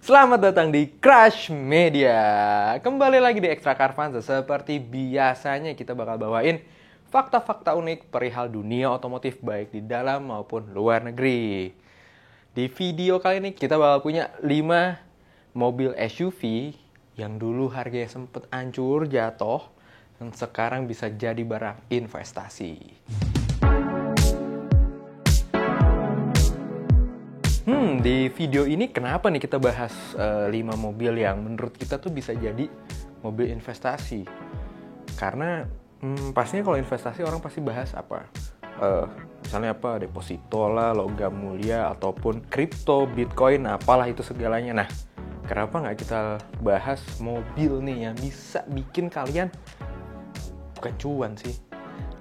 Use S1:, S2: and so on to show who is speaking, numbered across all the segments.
S1: Selamat datang di Crash Media. Kembali lagi di Extra Carvanza. Seperti biasanya kita bakal bawain fakta-fakta unik perihal dunia otomotif baik di dalam maupun luar negeri. Di video kali ini kita bakal punya 5 mobil SUV yang dulu harganya sempet hancur jatuh dan sekarang bisa jadi barang investasi. Di video ini kenapa nih kita bahas 5 mobil yang menurut kita tuh bisa jadi mobil investasi? Karena pastinya kalau investasi orang pasti bahas apa? Misalnya apa? Deposito lah, logam mulia, ataupun kripto, bitcoin, apalah itu segalanya. Nah, kenapa nggak kita bahas mobil nih yang bisa bikin kalian bukan cuan sih,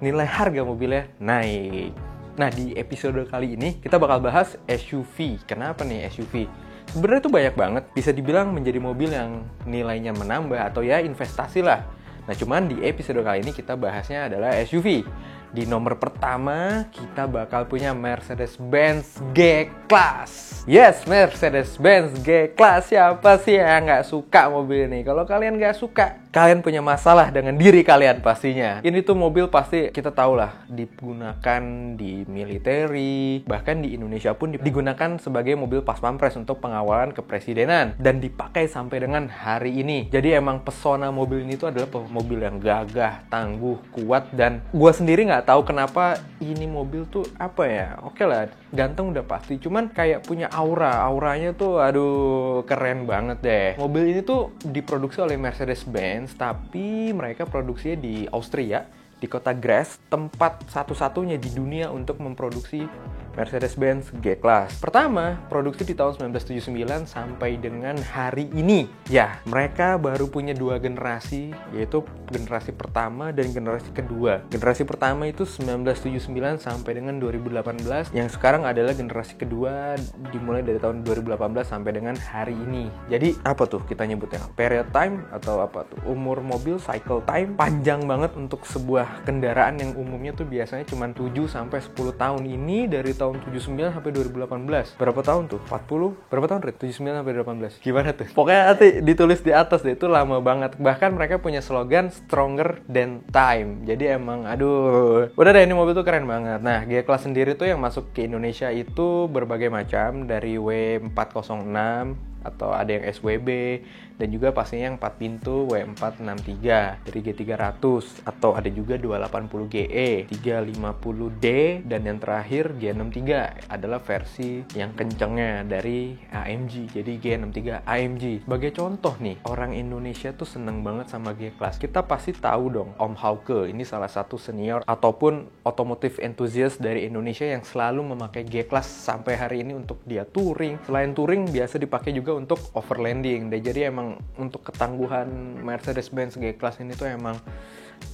S1: nilai harga mobilnya naik. Nah, di episode kali ini kita bakal bahas SUV. Kenapa nih SUV? Sebenarnya itu banyak banget. Bisa dibilang menjadi mobil yang nilainya menambah atau ya investasi lah. Nah, cuman di episode kali ini kita bahasnya adalah SUV. Di nomor pertama kita bakal punya Mercedes-Benz G-Class. Yes, Mercedes-Benz G-Class. Siapa sih yang nggak suka mobil ini? Kalau kalian nggak suka, kalian punya masalah dengan diri kalian pastinya. Ini tuh mobil pasti kita tahu lah digunakan di militeri, bahkan di Indonesia pun digunakan sebagai mobil pas pampres untuk pengawalan kepresidenan dan dipakai sampai dengan hari ini. Jadi emang pesona mobil ini tuh adalah mobil yang gagah, tangguh, kuat, dan gua sendiri nggak tahu kenapa ini mobil tuh apa ya. Oke lah, ganteng udah pasti, cuman kayak punya auranya tuh aduh keren banget deh. Mobil ini tuh diproduksi oleh Mercedes-Benz, tapi mereka produksinya di Austria, di kota Graz, tempat satu-satunya di dunia untuk memproduksi Mercedes-Benz G-Class. Pertama, produksi di tahun 1979 sampai dengan hari ini. Ya, mereka baru punya 2 generasi, yaitu generasi pertama dan generasi kedua. Generasi pertama itu 1979 sampai dengan 2018, yang sekarang adalah generasi kedua dimulai dari tahun 2018 sampai dengan hari ini. Jadi, apa tuh kita nyebutnya? Period time atau apa tuh? Umur mobil, cycle time, panjang banget untuk sebuah kendaraan yang umumnya tuh biasanya cuma 7 sampai 10 tahun. Ini dari tahun 79 sampai 2018. Berapa tahun tuh? 40? Berapa tahun, Rit? 79 sampai 18. Gimana tuh? Pokoknya nanti ditulis di atas deh, itu lama banget. Bahkan mereka punya slogan stronger than time. Jadi emang aduh. Udah deh, ini mobil tuh keren banget. Nah, G-Class sendiri tuh yang masuk ke Indonesia itu berbagai macam, dari W406 atau ada yang SWB, dan juga pastinya yang 4 pintu W463 dari G300, atau ada juga 280GE, 350D, dan yang terakhir G63 adalah versi yang kencengnya dari AMG, jadi G63 AMG. Sebagai contoh nih, orang Indonesia tuh seneng banget sama G-Class. Kita pasti tahu dong Om Hauke, ini salah satu senior ataupun otomotif enthusiast dari Indonesia yang selalu memakai G-Class sampai hari ini untuk dia touring. Selain touring, biasa dipakai juga untuk overlanding. Jadi emang untuk ketangguhan Mercedes-Benz G-Class ini tuh emang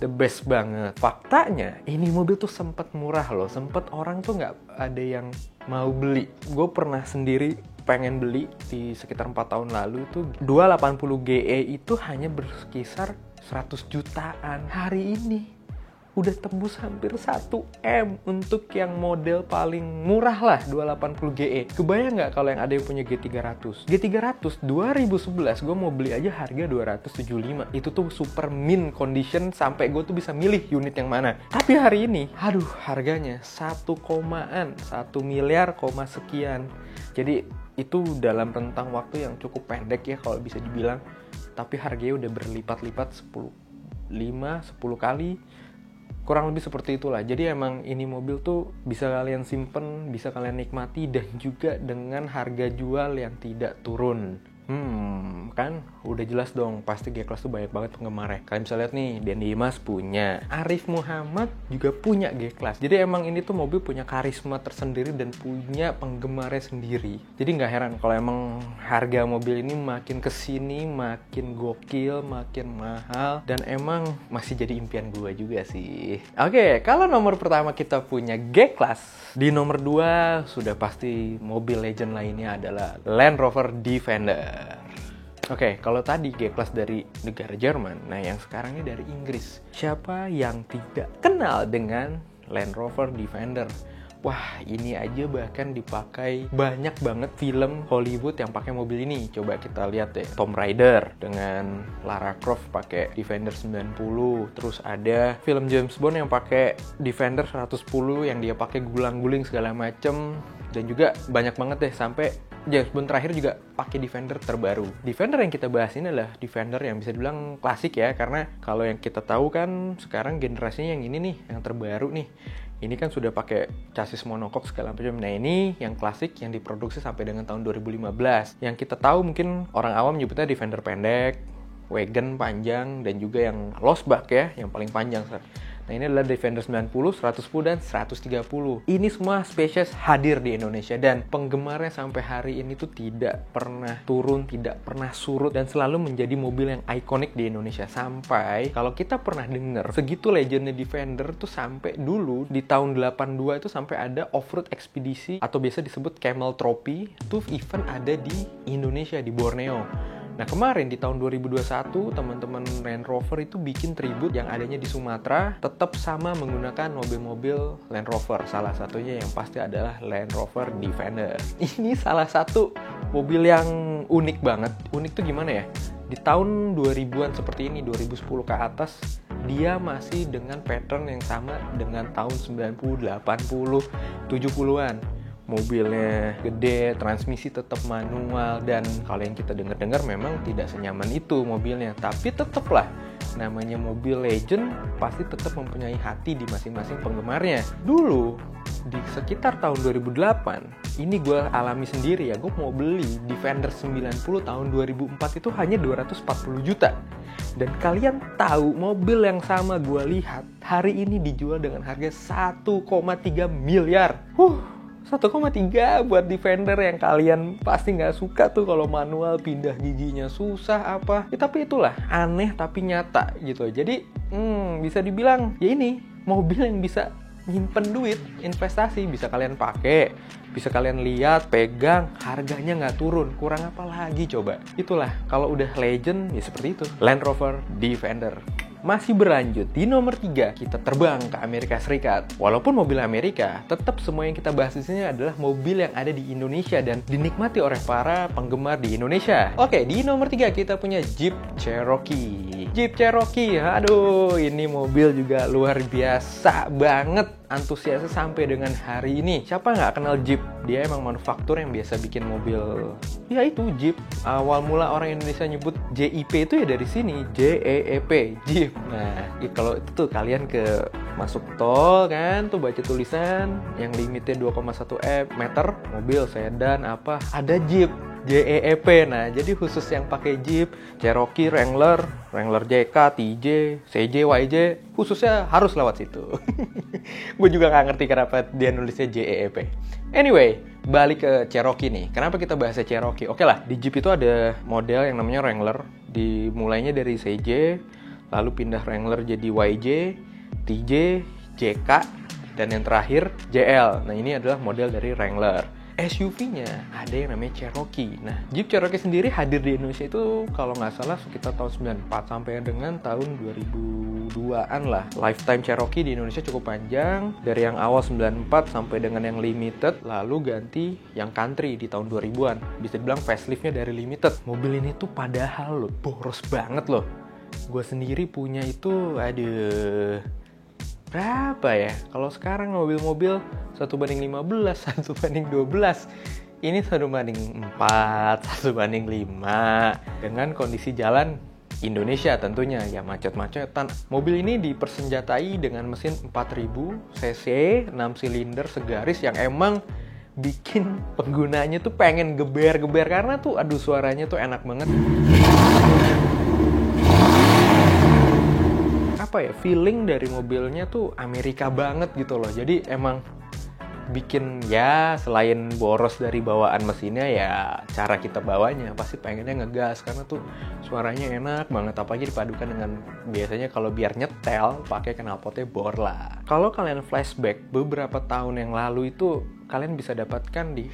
S1: the best banget. Faktanya, ini mobil tuh sempet murah loh. Sempet orang tuh nggak ada yang mau beli. Gue pernah sendiri pengen beli di sekitar 4 tahun lalu itu 280GE itu hanya berkisar 100 jutaan. Hari ini udah tembus hampir 1M untuk yang model paling murah lah, 280GE. Kebayang nggak kalau yang ada yang punya G300? G300 2011 gue mau beli aja harga 275. Itu tuh super mint condition sampai gue tuh bisa milih unit yang mana. Tapi hari ini, aduh harganya 1 miliar sekian. Jadi itu dalam rentang waktu yang cukup pendek ya kalau bisa dibilang. Tapi harganya udah berlipat-lipat 10 kali. Kurang lebih seperti itulah. Jadi emang ini mobil tuh bisa kalian simpen, bisa kalian nikmati, dan juga dengan harga jual yang tidak turun. Kan udah jelas dong, pasti G-Class tuh banyak banget penggemarnya. Kalian bisa lihat nih, Dendi Mas punya, Arif Muhammad juga punya G-Class. Jadi emang ini tuh mobil punya karisma tersendiri dan punya penggemarnya sendiri. Jadi nggak heran kalau emang harga mobil ini makin kesini makin gokil, makin mahal, dan emang masih jadi impian gue juga sih. Oke, kalau nomor pertama kita punya G-Class, di nomor 2 sudah pasti mobil legend lainnya adalah Land Rover Defender. Oke, kalau tadi G-Class dari negara Jerman, nah yang sekarang ini dari Inggris. Siapa yang tidak kenal dengan Land Rover Defender? Wah, ini aja bahkan dipakai banyak banget film Hollywood yang pakai mobil ini. Coba kita lihat deh. Tomb Raider dengan Lara Croft pakai Defender 90. Terus ada film James Bond yang pakai Defender 110 yang dia pakai gulang-guling segala macem. Dan juga banyak banget deh sampai James Bond terakhir juga pakai Defender terbaru. Defender yang kita bahas ini adalah Defender yang bisa dibilang klasik ya, karena kalau yang kita tahu kan sekarang generasinya yang ini nih, yang terbaru nih. Ini kan sudah pakai chassis monocoque segala macam. Nah ini yang klasik yang diproduksi sampai dengan tahun 2015. Yang kita tahu mungkin orang awam nyebutnya Defender pendek, wagon panjang, dan juga yang losback ya, yang paling panjang. Nah ini adalah Defender 90, 110, dan 130. Ini semua spesies hadir di Indonesia dan penggemarnya sampai hari ini tuh tidak pernah turun, tidak pernah surut, dan selalu menjadi mobil yang ikonik di Indonesia. Sampai kalau kita pernah dengar segitu legendnya Defender tuh sampai dulu di tahun 82 itu sampai ada off-road ekspedisi atau biasa disebut Camel Trophy, itu event ada di Indonesia, di Borneo. Nah kemarin di tahun 2021 teman-teman Land Rover itu bikin tribute yang adanya di Sumatera tetap sama menggunakan mobil-mobil Land Rover. Salah satunya yang pasti adalah Land Rover Defender. Ini salah satu mobil yang unik banget. Unik tuh gimana ya? Di tahun 2000-an seperti ini, 2010 ke atas, dia masih dengan pattern yang sama dengan tahun 90, 80, 70-an. Mobilnya gede, transmisi tetap manual, dan kalau yang kita dengar-dengar memang tidak senyaman itu mobilnya. Tapi tetaplah, namanya mobil legend pasti tetap mempunyai hati di masing-masing penggemarnya. Dulu, di sekitar tahun 2008, ini gue alami sendiri ya, gue mau beli Defender 90 tahun 2004 itu hanya 240 juta. Dan kalian tahu mobil yang sama gue lihat hari ini dijual dengan harga 1,3 miliar. 1,3 buat Defender yang kalian pasti nggak suka tuh kalau manual, pindah giginya susah apa. Ya, tapi itulah aneh tapi nyata gitu. Jadi bisa dibilang ya ini mobil yang bisa nyimpen duit, investasi, bisa kalian pakai, bisa kalian lihat, pegang, harganya nggak turun. Kurang apa lagi coba? Itulah kalau udah legend ya seperti itu. Land Rover Defender. Masih berlanjut, di nomor 3 kita terbang ke Amerika Serikat. Walaupun mobil Amerika, tetap semua yang kita bahas di sini adalah mobil yang ada di Indonesia dan dinikmati oleh para penggemar di Indonesia. Oke, di nomor 3 kita punya Jeep Cherokee. Jeep Cherokee, aduh, ini mobil juga luar biasa banget. Antusiasnya sampai dengan hari ini. Siapa nggak kenal Jeep? Dia emang manufaktur yang biasa bikin mobil. Ya itu Jeep. Awal mula orang Indonesia nyebut JIP itu ya dari sini, JEEP, Jeep. Nah, kalau itu tuh kalian ke masuk tol kan, tuh baca tulisan yang limitnya 2,1 meter, mobil sedan apa, ada Jeep. JEEP. Nah, jadi khusus yang pakai Jeep, Cherokee, Wrangler JK, TJ, CJ, YJ, khususnya harus lewat situ. Gue juga nggak ngerti kenapa dia nulisnya JEEP. Anyway, balik ke Cherokee nih. Kenapa kita bahasnya Cherokee? Oke lah, di Jeep itu ada model yang namanya Wrangler. Dimulainya dari CJ, lalu pindah Wrangler jadi YJ, TJ, JK, dan yang terakhir JL. Nah, ini adalah model dari Wrangler. SUV-nya ada yang namanya Cherokee. Nah, Jeep Cherokee sendiri hadir di Indonesia itu kalau nggak salah sekitar tahun 94 sampai dengan tahun 2002-an lah. Lifetime Cherokee di Indonesia cukup panjang, dari yang awal 94 sampai dengan yang limited, lalu ganti yang country di tahun 2000-an. Bisa dibilang facelift-nya dari limited. Mobil ini tuh padahal loh, boros banget loh. Gue sendiri punya itu, berapa ya? Kalau sekarang mobil-mobil 1:15, 1:12. Ini 1:4, 1:5. Dengan kondisi jalan Indonesia tentunya, ya macet-macetan. Mobil ini dipersenjatai dengan mesin 4000 cc, 6 silinder segaris yang emang bikin penggunanya tuh pengen geber-geber karena tuh aduh suaranya tuh enak banget. Apa ya, feeling dari mobilnya tuh Amerika banget gitu loh. Jadi emang bikin ya selain boros dari bawaan mesinnya ya cara kita bawanya pasti pengennya ngegas karena tuh suaranya enak banget, apalagi dipadukan dengan biasanya kalau biar nyetel pakai knalpotnya Borla. Kalau kalian flashback beberapa tahun yang lalu itu kalian bisa dapatkan di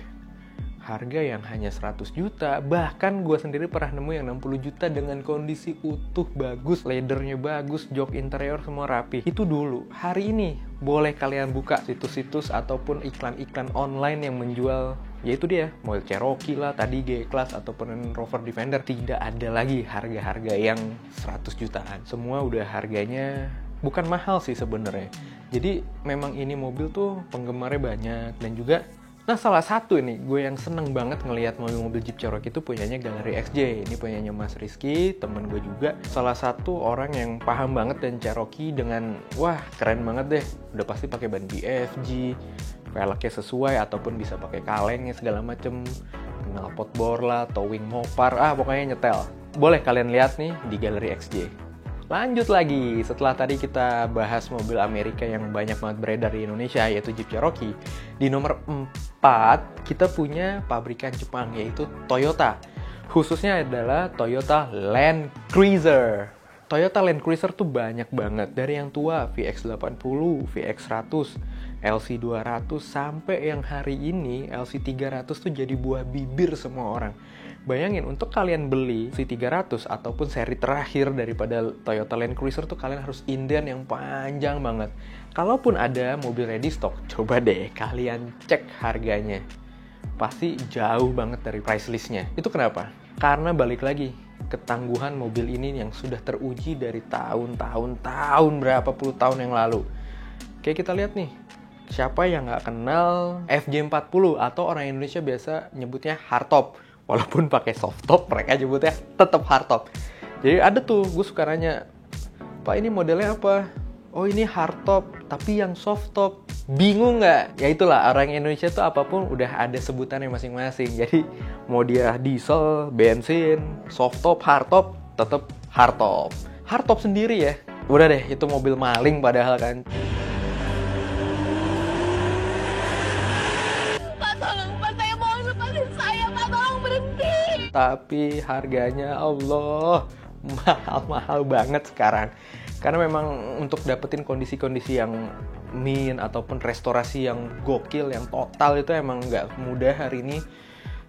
S1: harga yang hanya 100 juta. Bahkan gue sendiri pernah nemu yang 60 juta dengan kondisi utuh, bagus, leathernya bagus, jok interior semua rapi. Itu dulu. Hari ini boleh kalian buka situs-situs ataupun iklan-iklan online yang menjual, yaitu dia, model Cherokee lah, tadi G-Class ataupun Rover Defender. Tidak ada lagi harga-harga yang 100 jutaan. Semua udah harganya bukan mahal sih sebenarnya. Jadi memang ini mobil tuh penggemarnya banyak dan juga salah satu ini gue yang seneng banget ngelihat mobil-mobil Jeep Cherokee itu punyanya Galeri XJ. Ini punyanya Mas Rizky, temen gue juga. Salah satu orang yang paham banget dan Cherokee dengan wah keren banget deh. Udah pasti pakai ban BFG, velgnya sesuai ataupun bisa pakai kalengnya segala macem, knalpot bor lah, towing Mopar, pokoknya nyetel. Boleh kalian lihat nih di Galeri XJ. Lanjut lagi, setelah tadi kita bahas mobil Amerika yang banyak banget beredar di Indonesia, yaitu Jeep Cherokee. Di nomor 4, kita punya pabrikan Jepang, yaitu Toyota. Khususnya adalah Toyota Land Cruiser. Toyota Land Cruiser tuh banyak banget. Dari yang tua, VX80, VX100, LC200, sampai yang hari ini, LC300 tuh jadi buah bibir semua orang. Bayangin, untuk kalian beli C300 ataupun seri terakhir daripada Toyota Land Cruiser tuh kalian harus inden yang panjang banget. Kalaupun ada mobil ready stock, coba deh kalian cek harganya. Pasti jauh banget dari price listnya. Itu kenapa? Karena balik lagi, ketangguhan mobil ini yang sudah teruji dari tahun berapa puluh tahun yang lalu. Kayak kita lihat nih, siapa yang nggak kenal FJ40 atau orang Indonesia biasa nyebutnya hardtop. Walaupun pakai soft top, mereka nyebutnya tetap hardtop. Jadi ada tuh, gue suka nanya, Pak ini modelnya apa? Oh ini hardtop, tapi yang soft top. Bingung nggak? Ya itulah, orang Indonesia tuh apapun udah ada sebutannya masing-masing. Jadi mau dia diesel, bensin, soft top, hardtop, tetap hardtop. Hardtop sendiri ya. Udah deh, itu mobil maling padahal kan. Tapi harganya Allah mahal-mahal banget sekarang. Karena memang untuk dapetin kondisi-kondisi yang min ataupun restorasi yang gokil, yang total itu emang nggak mudah hari ini.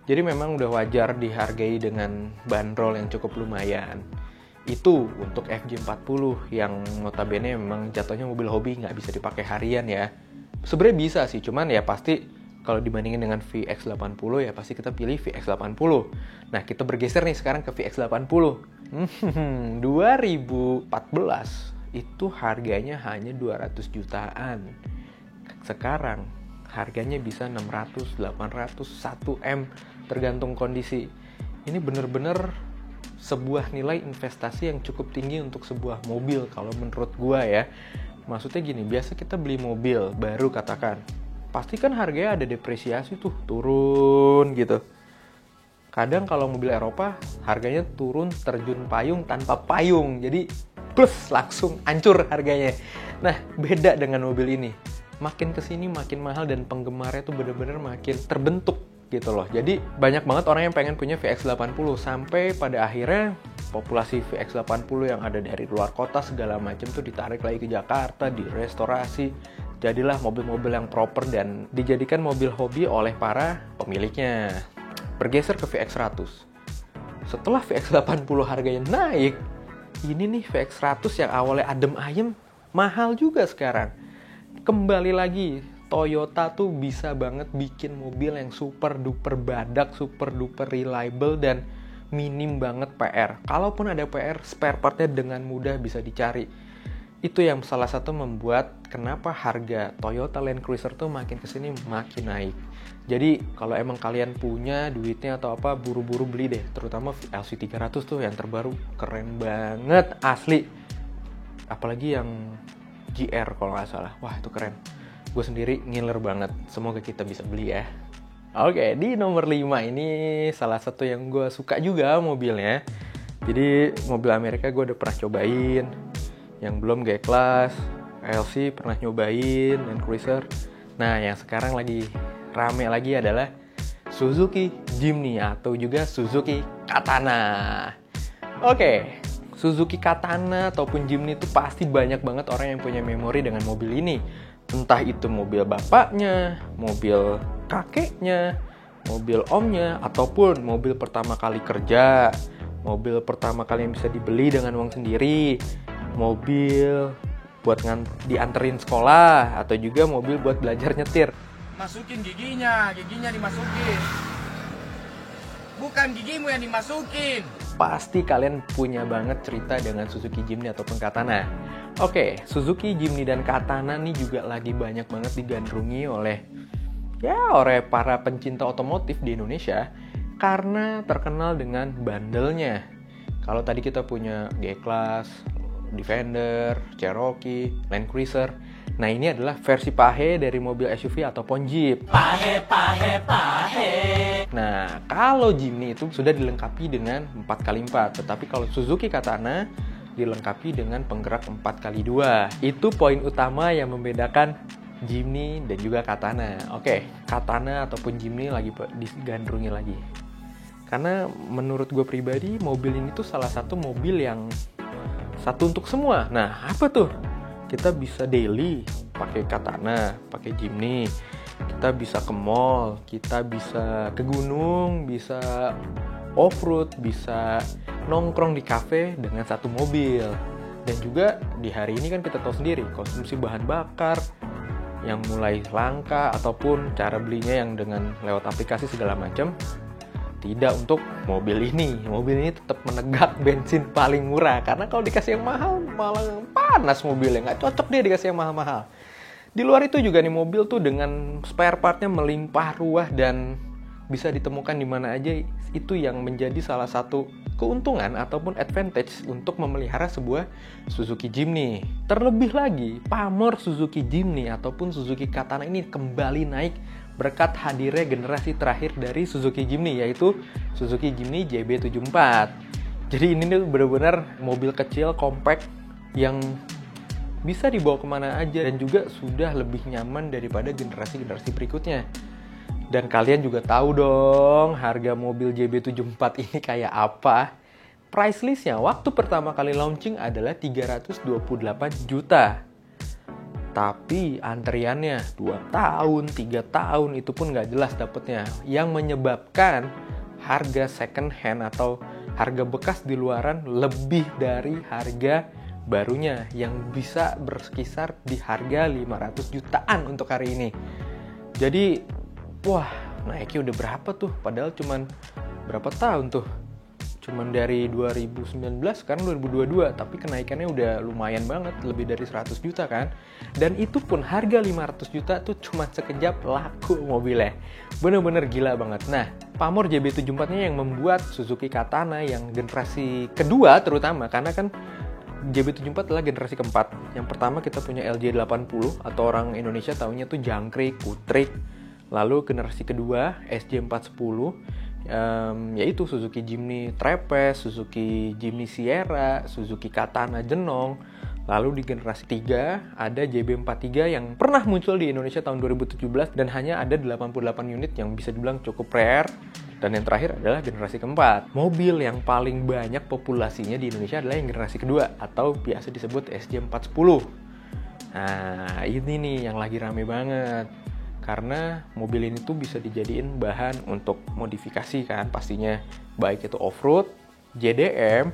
S1: Jadi memang udah wajar dihargai dengan bandrol yang cukup lumayan. Itu untuk FJ40 yang notabene memang jatuhnya mobil hobi, nggak bisa dipakai harian ya. Sebenarnya bisa sih, cuman ya pasti kalau dibandingin dengan VX80 ya pasti kita pilih VX80. Nah, kita bergeser nih sekarang ke VX80. 2014 itu harganya hanya 200 jutaan. Sekarang harganya bisa 600, 800, 1M tergantung kondisi. Ini bener-bener sebuah nilai investasi yang cukup tinggi untuk sebuah mobil kalau menurut gua ya. Maksudnya gini, biasa kita beli mobil baru katakan, pasti kan harganya ada depresiasi tuh, turun gitu. Kadang kalau mobil Eropa, harganya turun terjun payung tanpa payung. Jadi, plus langsung hancur harganya. Nah, beda dengan mobil ini. Makin kesini makin mahal dan penggemarnya tuh bener-bener makin terbentuk gitu loh. Jadi, banyak banget orang yang pengen punya VX80. Sampai pada akhirnya, populasi VX80 yang ada dari luar kota segala macam tuh ditarik lagi ke Jakarta, direstorasi. Jadilah mobil-mobil yang proper dan dijadikan mobil hobi oleh para pemiliknya. Bergeser ke VX100. Setelah VX80 harganya naik, ini nih VX100 yang awalnya adem ayem, mahal juga sekarang. Kembali lagi, Toyota tuh bisa banget bikin mobil yang super duper badak, super duper reliable dan minim banget PR. Kalaupun ada PR, spare partnya dengan mudah bisa dicari. Itu yang salah satu membuat kenapa harga Toyota Land Cruiser tuh makin kesini makin naik. Jadi kalau emang kalian punya duitnya atau apa, buru-buru beli deh. Terutama LC300 tuh yang terbaru, keren banget asli. Apalagi yang GR kalau nggak salah. Wah itu keren. Gue sendiri ngiler banget. Semoga kita bisa beli ya. Oke, di nomor 5 ini salah satu yang gue suka juga mobilnya. Jadi mobil Amerika gue udah pernah cobain. Yang belum G-Class, LC pernah nyobain, Land Cruiser. Nah, yang sekarang lagi rame lagi adalah Suzuki Jimny atau juga Suzuki Katana. Oke, Suzuki Katana ataupun Jimny itu pasti banyak banget orang yang punya memori dengan mobil ini. Entah itu mobil bapaknya, mobil kakeknya, mobil omnya, ataupun mobil pertama kali kerja, mobil pertama kali yang bisa dibeli dengan uang sendiri, mobil buat dianterin sekolah, atau juga mobil buat belajar nyetir.
S2: Masukin giginya dimasukin. Bukan gigimu yang dimasukin.
S1: Pasti kalian punya banget cerita dengan Suzuki Jimny ataupun Katana. Oke, Suzuki Jimny dan Katana nih juga lagi banyak banget digandrungi oleh para pencinta otomotif di Indonesia karena terkenal dengan bandelnya. Kalau tadi kita punya G-Class, Defender, Cherokee, Land Cruiser. Nah, ini adalah versi pahe dari mobil SUV ataupun Jeep. Pahe. Nah, kalau Jimny itu sudah dilengkapi dengan 4x4, tetapi kalau Suzuki Katana dilengkapi dengan penggerak 4x2. Itu poin utama yang membedakan Jimny dan juga Katana. Oke, Katana ataupun Jimny lagi digandrungi lagi. Karena menurut gue pribadi, mobil ini tuh salah satu mobil yang satu untuk semua. Nah, apa tuh? Kita bisa daily pakai Katana, pakai Jimny. Kita bisa ke mall, kita bisa ke gunung, bisa off-road, bisa nongkrong di kafe dengan satu mobil. Dan juga di hari ini kan kita tahu sendiri, konsumsi bahan bakar yang mulai langka ataupun cara belinya yang dengan lewat aplikasi segala macam, tidak untuk mobil ini. Mobil ini tetap menegak bensin paling murah, karena kalau dikasih yang mahal malah panas mobilnya, nggak cocok dia dikasih yang mahal-mahal. Di luar itu juga nih mobil tuh dengan spare partnya melimpah ruah dan bisa ditemukan di mana aja. Itu yang menjadi salah satu keuntungan ataupun advantage untuk memelihara sebuah Suzuki Jimny. Terlebih lagi, pamor Suzuki Jimny ataupun Suzuki Katana ini kembali naik berkat hadirnya generasi terakhir dari Suzuki Jimny, yaitu Suzuki Jimny JB74. Jadi ini tuh benar-benar mobil kecil, compact, yang bisa dibawa kemana aja dan juga sudah lebih nyaman daripada generasi-generasi berikutnya. Dan kalian juga tahu dong harga mobil JB74 ini kayak apa. Price listnya waktu pertama kali launching adalah 328 juta. Tapi antriannya 2 tahun, 3 tahun itu pun nggak jelas dapetnya. Yang menyebabkan harga second hand atau harga bekas di luaran lebih dari harga barunya yang bisa berkisar di harga 500 jutaan untuk hari ini. Jadi, wah, naiknya udah berapa tuh? Padahal cuman berapa tahun tuh? Cuman dari 2019 sekarang 2022, tapi kenaikannya udah lumayan banget, lebih dari 100 juta kan. Dan itu pun harga 500 juta tuh cuma sekejap laku mobilnya. Bener-bener gila banget. Nah, pamor JB74-nya yang membuat Suzuki Katana yang generasi kedua terutama, karena kan JB74 adalah generasi keempat. Yang pertama kita punya LJ80 atau orang Indonesia taunya tuh jangkrik, kutrik. Lalu generasi kedua SJ410, yaitu Suzuki Jimny Trapeze, Suzuki Jimny Sierra, Suzuki Katana Jenong. Lalu di generasi 3 ada JB43 yang pernah muncul di Indonesia tahun 2017 dan hanya ada 88 unit yang bisa dibilang cukup rare. Dan yang terakhir adalah generasi keempat. Mobil yang paling banyak populasinya di Indonesia adalah yang generasi kedua atau biasa disebut SJ410. Nah, ini nih yang lagi rame banget. Karena mobil ini tuh bisa dijadiin bahan untuk modifikasi kan pastinya. Baik itu off-road, JDM,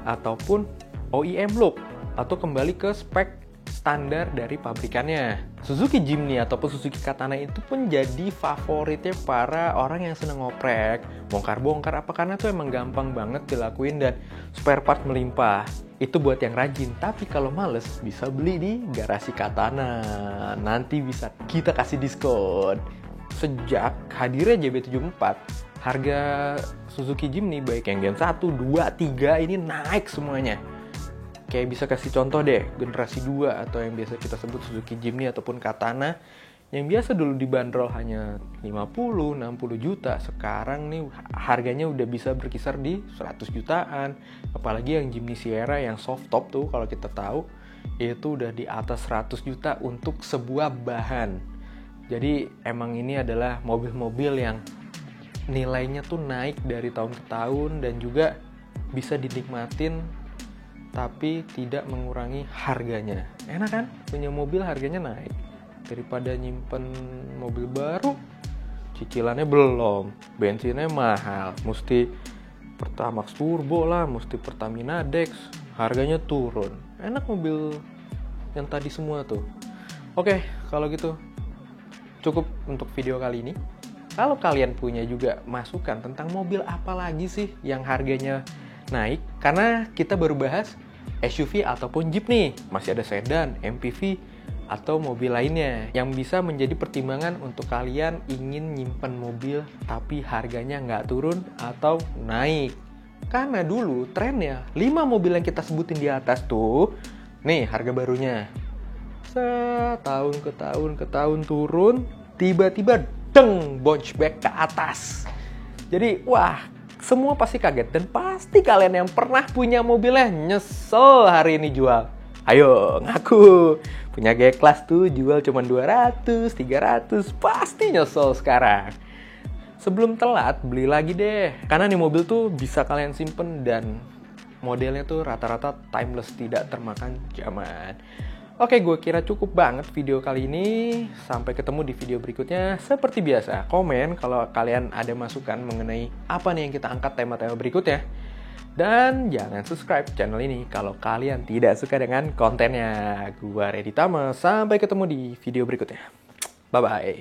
S1: ataupun OEM look. Atau kembali ke spek standar dari pabrikannya. Suzuki Jimny ataupun Suzuki Katana itu pun jadi favoritnya para orang yang seneng ngoprek, bongkar-bongkar apa, karena tuh emang gampang banget dilakuin dan spare part melimpah. Itu buat yang rajin, tapi kalau males bisa beli di garasi Katana. Nanti bisa kita kasih diskon. Sejak hadirnya JB74, harga Suzuki Jimny baik yang Gen 1, 2, 3 ini naik semuanya. Kayak bisa kasih contoh deh, generasi 2 atau yang biasa kita sebut Suzuki Jimny ataupun Katana, yang biasa dulu dibanderol hanya 50-60 juta, sekarang nih harganya udah bisa berkisar di 100 jutaan. Apalagi yang Jimny Sierra yang soft top tuh kalau kita tahu, itu udah di atas 100 juta untuk sebuah bahan. Jadi emang ini adalah mobil-mobil yang nilainya tuh naik dari tahun ke tahun dan juga bisa dinikmatin tapi tidak mengurangi harganya. Enak kan? Punya mobil harganya naik. Daripada nyimpen mobil baru, cicilannya belum, bensinnya mahal, mesti Pertamax Turbo lah, mesti Pertamina Dex, harganya turun. Enak mobil yang tadi semua tuh. Oke, kalau gitu cukup untuk video kali ini. Kalau kalian punya juga masukan tentang mobil apa lagi sih yang harganya naik, karena kita baru bahas SUV ataupun Jeep nih, masih ada sedan, MPV, atau mobil lainnya yang bisa menjadi pertimbangan untuk kalian ingin nyimpen mobil tapi harganya nggak turun atau naik. Karena dulu trennya 5 mobil yang kita sebutin di atas tuh, nih harga barunya setahun ke tahun turun, tiba-tiba deng bounce back ke atas. Jadi wah, semua pasti kaget dan pasti kalian yang pernah punya mobilnya nyesel hari ini jual. Ayo ngaku, punya G-Class tuh jual cuma 200, 300, pasti nyesel sekarang. Sebelum telat, beli lagi deh. Karena nih mobil tuh bisa kalian simpen dan modelnya tuh rata-rata timeless, tidak termakan zaman. Oke, gue kira cukup banget video kali ini. Sampai ketemu di video berikutnya. Seperti biasa, komen kalau kalian ada masukan mengenai apa nih yang kita angkat tema-tema berikutnya. Dan jangan subscribe channel ini kalau kalian tidak suka dengan kontennya. Gua Reddy Tama, sampai ketemu di video berikutnya. Bye-bye.